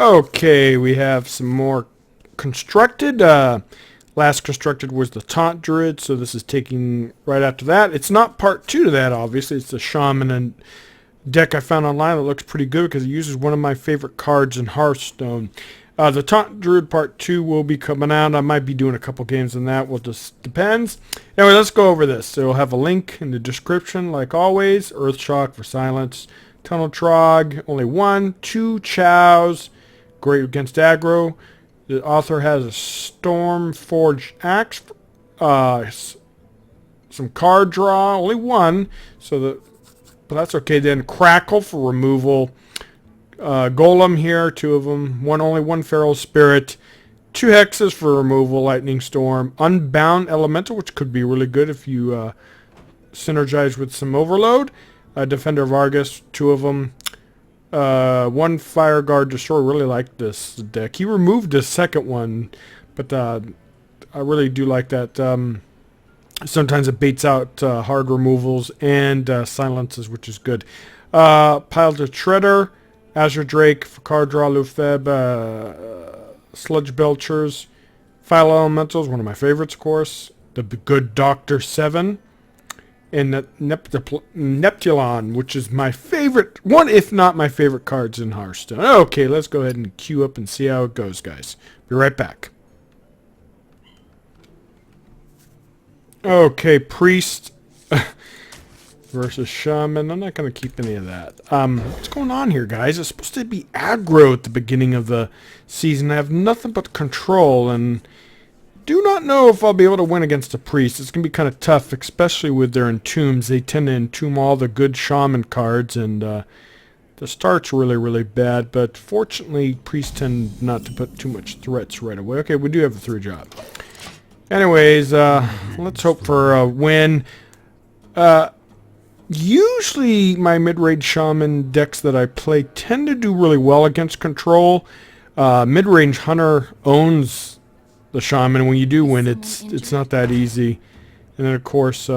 Okay, we have some more constructed. Last constructed was the Taunt Druid, so this is taking right after that. It's not part 2 to that, obviously. It's the Shaman and deck I found online that looks pretty good because it uses one of my favorite cards in Hearthstone. The Taunt Druid part 2 will be coming out. I might be doing a couple games in that. Well, just depends. Anyway, let's go over this. So we'll have a link in the description, like always. Earthshock for silence. Tunnel Trog, only 1. 2 Chows, great against aggro. The author has a Stormforged Axe, some card draw, only 1, but that's okay. Then Crackle for removal, Golem here, 2 of them, only one Feral Spirit, 2 Hexes for removal, Lightning Storm, Unbound Elemental, which could be really good if you synergize with some Overload, Defender of Argus, 2 of them. 1 Fire Guard Destroyer. Really like this deck. He removed the second one, but I really do like that. Sometimes it baits out hard removals and silences, which is good. Pile to Shredder, Azure Drake for card draw, Lufeb, Sludge Belchers, File Elementals, one of my favorites, of course. The good Dr. 7. And Neptulon, which is my favorite, one if not my favorite cards in Hearthstone. Okay, let's go ahead and queue up and see how it goes, guys. Be right back. Okay, Priest versus Shaman. I'm not going to keep any of that. What's going on here, guys? It's supposed to be aggro at the beginning of the season. I have nothing but control, and do not know if I'll be able to win against a priest. It's going to be kind of tough, especially with their entombs. They tend to entomb all the good shaman cards, and the start's really, really bad. But fortunately, priests tend not to put too much threats right away. Okay, we do have a 3-drop. Anyways, let's hope for a win. Usually, my mid-range shaman decks that I play tend to do really well against control. Mid-range hunter owns the shaman. When you do win, it's not that easy. And then of course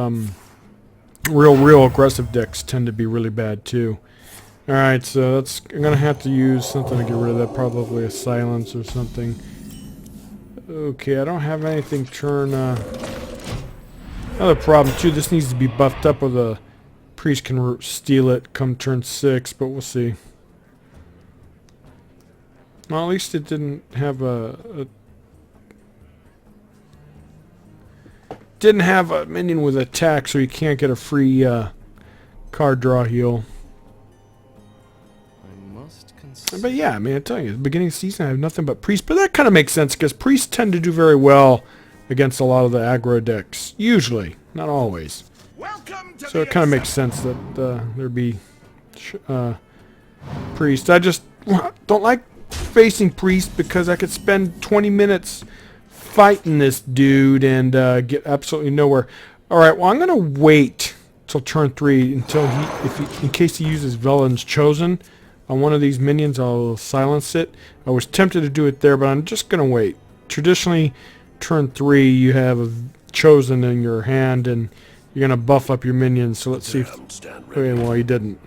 real aggressive decks tend to be really bad too. Alright, so I'm gonna have to use something to get rid of that, probably a silence or something. Okay, I don't have anything turn another problem too, this needs to be buffed up or the priest can steal it come turn 6, but we'll see. Well, at least it didn't have a minion with attack, so you can't get a free card draw heal. But yeah, I mean, I tell you, at the beginning of the season I have nothing but priests, but that kind of makes sense because priests tend to do very well against a lot of the aggro decks. Usually, not always. So it kind of makes sense that there'd be priests. I just don't like facing priests because I could spend 20 minutes fighting this dude and get absolutely nowhere. Alright, well I'm gonna wait till turn 3 until in case he uses Velen's Chosen on one of these minions. I'll silence it. I was tempted to do it there, but I'm just gonna wait. Traditionally, turn 3 you have a Chosen in your hand and you're gonna buff up your minions. So let's see if okay, well he didn't.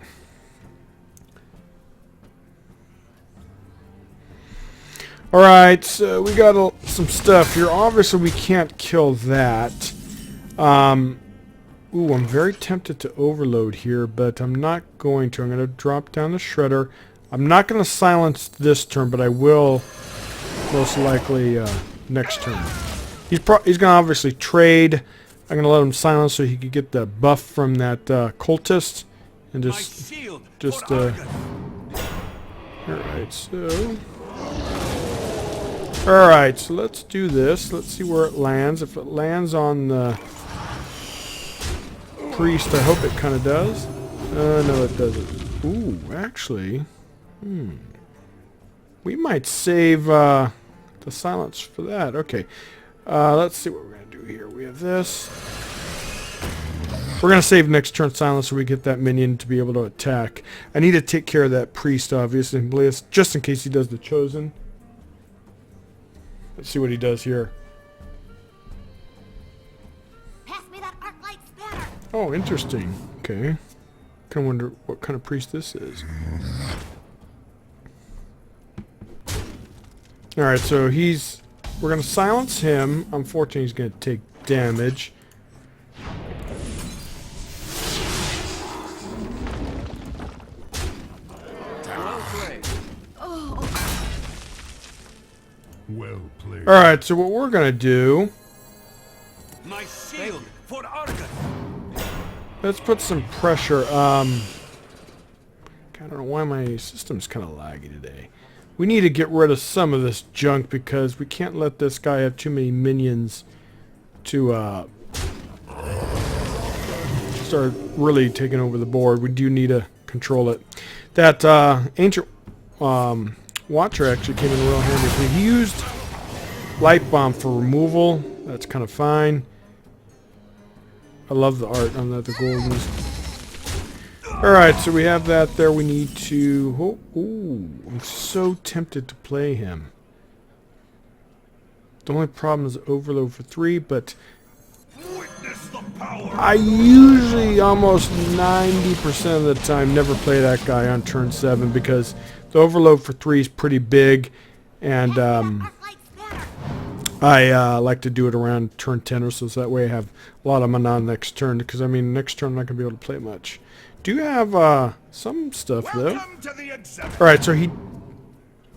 Alright, so we got some stuff here. Obviously, we can't kill that. Ooh, I'm very tempted to overload here, but I'm not going to. I'm going to drop down the Shredder. I'm not going to silence this turn, but I will most likely next turn. He's going to obviously trade. I'm going to let him silence so he could get the buff from that cultist. And alright, so... Alright, so let's do this. Let's see where it lands. If it lands on the priest, I hope it kind of does. No, it doesn't. Ooh, actually. We might save the silence for that. Okay. Let's see what we're going to do here. We have this. We're going to save next turn silence so we get that minion to be able to attack. I need to take care of that priest, obviously, just in case he does the Chosen. Let's see what he does here. Pass me that arc light spanner. Oh, interesting. Okay. Kind of wonder what kind of priest this is. Alright, so we're going to silence him. Unfortunately, he's going to take damage. Well played. Alright, so what we're going to do... My shield for Archiac. Let's put some pressure. I don't know why my system's kind of laggy today. We need to get rid of some of this junk because we can't let this guy have too many minions to start really taking over the board. We do need to control it. That ancient Watcher actually came in real handy. He used Light Bomb for removal. That's kind of fine. I love the art on that, the goldens. Alright, so we have that there. We need to... Oh, ooh, I'm so tempted to play him. The only problem is overload for 3, but... I usually, almost 90% of the time, never play that guy on turn 7 because the overload for 3 is pretty big, and I like to do it around turn 10 or so that way I have a lot of mana next turn, because I mean next turn I'm not going to be able to play much. Do have some stuff though. Alright, so he...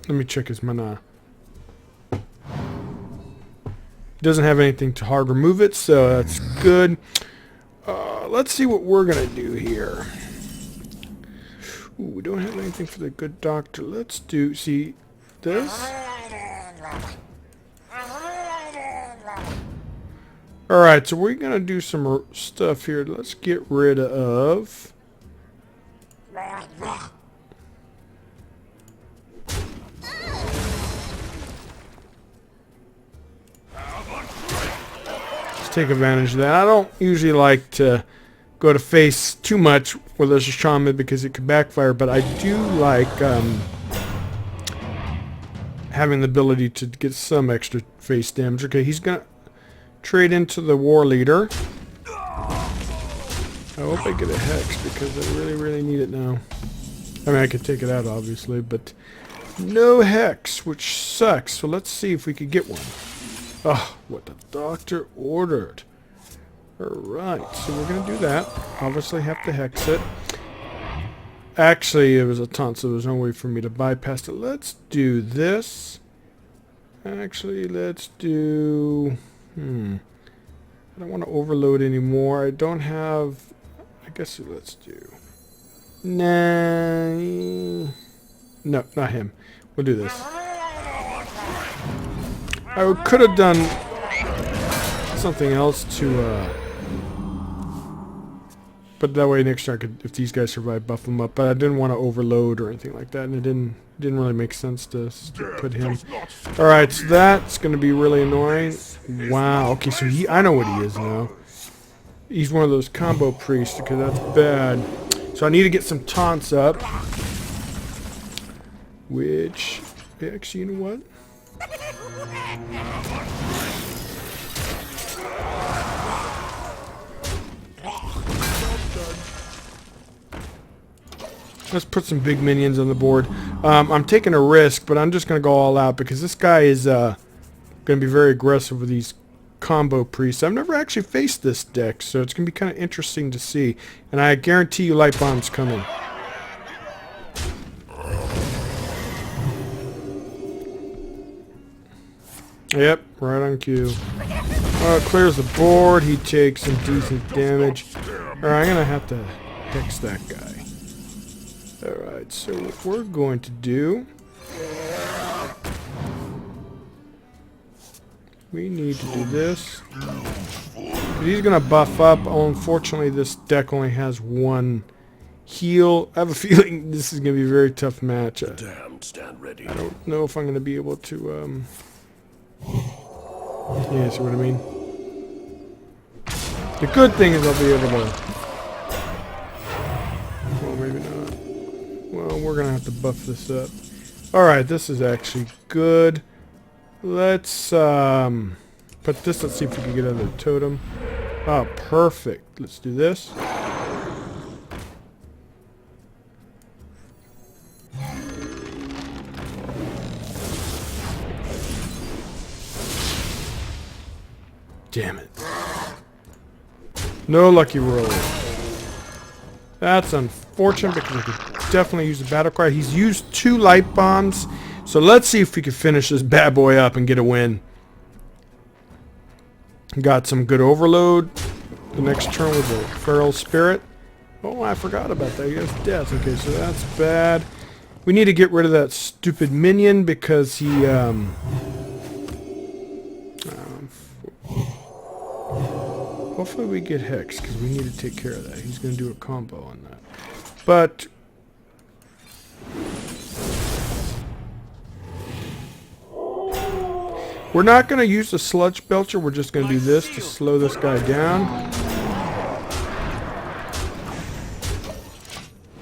Let me check his mana. Doesn't have anything to hard remove it, so that's good. Let's see what we're going to do here. Ooh, we don't have anything for the good doctor. Let's do... See, this? Alright, so we're going to do some stuff here. Let's get rid of... Let's take advantage of that. I don't usually like to go to face too much where there's a shaman because it could backfire, but I do like having the ability to get some extra face damage. Okay, he's gonna trade into the war leader. I hope I get a hex because I really, really need it now. I mean, I could take it out obviously, but no hex, which sucks. So let's see if we could get one. Oh, what the doctor ordered. Alright, so we're going to do that. Obviously have to hex it. Actually, it was a taunt, so there's no way for me to bypass it. Let's do this. Actually, let's do... I don't want to overload anymore. I don't have... I guess let's do... Nah... No, not him. We'll do this. I could have done something else to... But that way next turn I could, if these guys survive, buff them up. But I didn't want to overload or anything like that, and it didn't really make sense to put him. Alright, so that's going to be really annoying. Wow, okay, so I know what he is now. He's one of those combo priests, because that's bad. So I need to get some taunts up. Which, actually, you know what? Let's put some big minions on the board. I'm taking a risk, but I'm just going to go all out because this guy is going to be very aggressive with these combo priests. I've never actually faced this deck, so it's going to be kind of interesting to see. And I guarantee you Light Bomb's coming. Yep, right on cue. Oh, it clears the board. He takes some decent damage. Alright, I'm going to have to hex that guy. Alright, so what we're going to do... We need to do this. He's going to buff up. Oh, unfortunately, this deck only has one heal. I have a feeling this is going to be a very tough match. Stand ready. I don't know if I'm going to be able to... Yeah, see what I mean? The good thing is I'll be able to... Well, maybe not. Well, we're going to have to buff this up. Alright, this is actually good. Let's put this, let's see if we can get under the totem. Oh, perfect. Let's do this. Damn it. No lucky roll. That's unfortunate because I could definitely use the battle cry. He's used 2 light bombs. So let's see if we can finish this bad boy up and get a win. Got some good overload. The next turn was a feral spirit. Oh, I forgot about that. He has death. Okay, so that's bad. We need to get rid of that stupid minion because he, hopefully we get Hex because we need to take care of that. He's going to do a combo on that. But we're not going to use the Sludge Belcher. We're just going to do this to slow this guy down.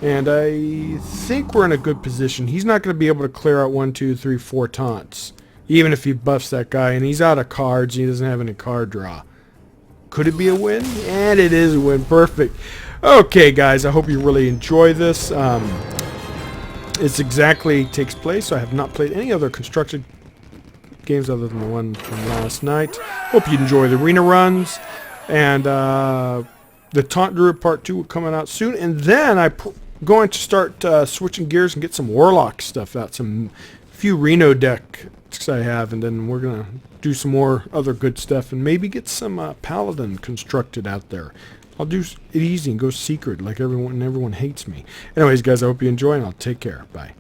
And I think we're in a good position. He's not going to be able to clear out 1, 2, 3, 4 taunts. Even if he buffs that guy. And he's out of cards. He doesn't have any card draw. Could it be a win? And it is a win. Perfect. Okay, guys. I hope you really enjoy this. It's exactly takes place. So I have not played any other constructed games other than the one from last night. Hope you enjoy the arena runs. And the Taunt Druid Part 2 will coming out soon. And then I'm going to start switching gears and get some Warlock stuff out. Some few Reno decks I have. And then we're going to do some more other good stuff. And maybe get some Paladin constructed out there. I'll do it easy and go secret like everyone hates me. Anyways, guys, I hope you enjoy and I'll take care. Bye.